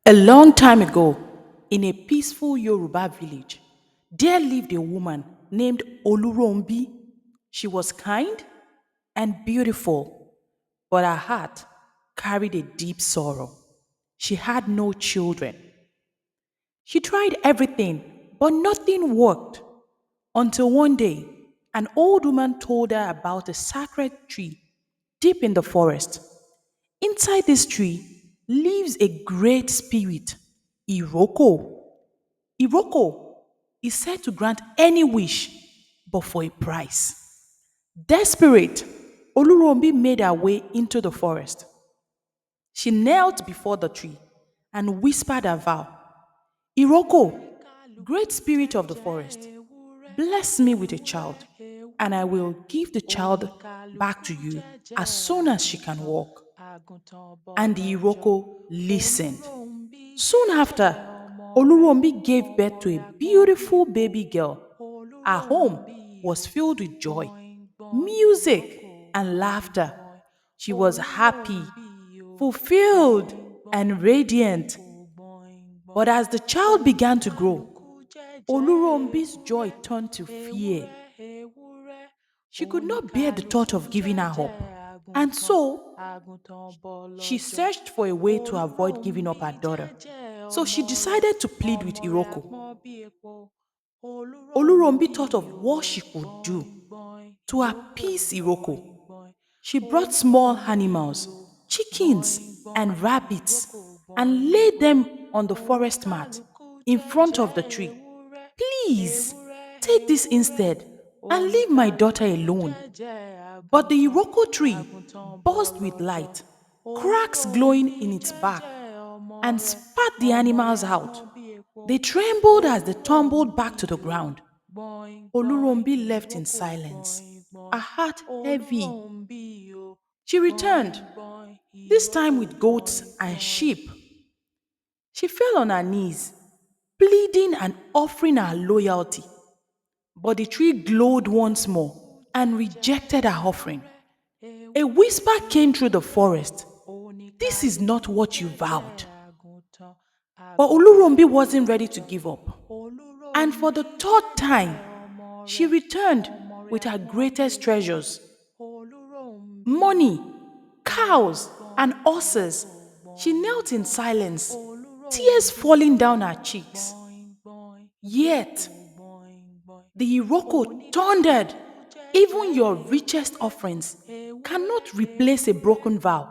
A long time ago, in a peaceful Yoruba village, there lived a woman named Olúronbí. She was kind and beautiful, but her heart carried a deep sorrow. She had no children. She tried everything, but nothing worked until one day an old woman told her about a sacred tree deep in the forest. Inside this tree lives a great spirit, Ìrókò. Ìrókò is said to grant any wish, but for a price. Desperate, Oluronbi made her way into the forest. She knelt before the tree and whispered a vow. Ìrókò, great spirit of the forest, bless me with a child, and I will give the child back to you as soon as she can walk. And the Ìrókò listened. Soon after, Olúronbí gave birth to a beautiful baby girl. Her home was filled with joy, music, and laughter. She was happy, fulfilled, and radiant. But as the child began to grow, Olúronbí's joy turned to fear. She could not bear the thought of giving her up. And so she searched for a way to avoid giving up her daughter. So she decided to plead with Iroko. Olurombi thought of what she could do to appease Iroko. She brought small animals, chickens, and rabbits, and laid them on the forest mat in front of the tree. Please take this instead and leave my daughter alone. But the Iroko tree buzzed with light, cracks glowing in its bark, and spat the animals out. They trembled as they tumbled back to the ground. Olurombi left in silence, a heart heavy. She returned, this time with goats and sheep. She fell on her knees, pleading and offering her loyalty. But the tree glowed once more and rejected her offering. A whisper came through the forest. This is not what you vowed. But Olurombi wasn't ready to give up. And for the third time, she returned with her greatest treasures, money, cows, and horses. She knelt in silence, tears falling down her cheeks. Yet, the Iroko thundered. Even your richest offerings cannot replace a broken vow.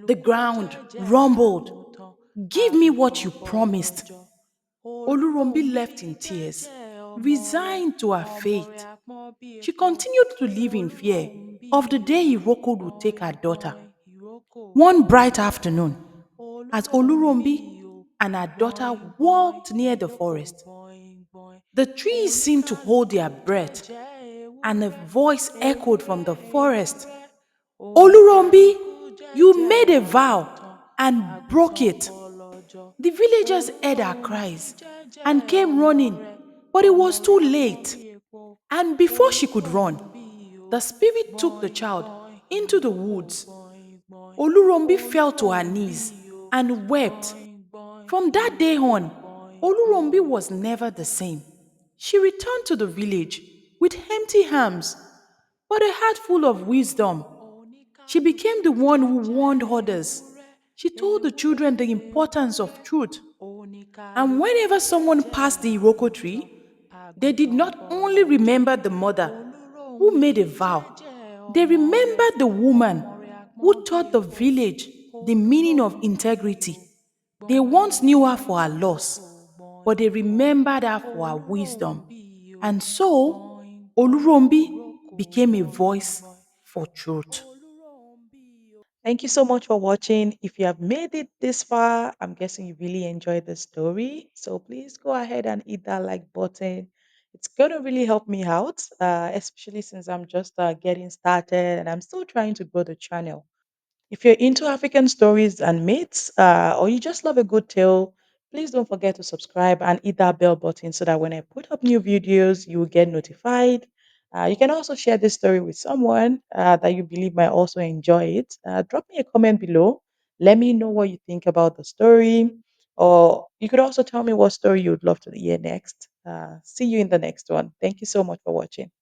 The ground rumbled. Give me what you promised. Olurombi left in tears, resigned to her fate. She continued to live in fear of the day Iroko would take her daughter. One bright afternoon, as Olurombi and her daughter walked near the forest, the trees seemed to hold their breath, and a voice echoed from the forest. Olurombi, you made a vow and broke it. The villagers heard her cries and came running, but it was too late. And before she could run, the spirit took the child into the woods. Olurombi fell to her knees and wept. From that day on, Olurombi was never the same. She returned to the village with empty arms, but a heart full of wisdom. She became the one who warned others. She told the children the importance of truth. And whenever someone passed the Iroko tree, they did not only remember the mother who made a vow, they remembered the woman who taught the village the meaning of integrity. They once knew her for her loss, but they remembered her for her wisdom. And so, Olurombi became a voice for truth. Thank you so much for watching. If you have made it this far, I'm guessing you really enjoyed the story. So please go ahead and hit that like button. It's going to really help me out, especially since I'm just getting started and I'm still trying to grow the channel. If you're into African stories and myths, or you just love a good tale, please don't forget to subscribe and hit that bell button so that when I put up new videos, you will get notified. You can also share this story with someone that you believe might also enjoy it. Drop me a comment below. Let me know what you think about the story. Or you could also tell me what story you would love to hear next. See you in the next one. Thank you so much for watching.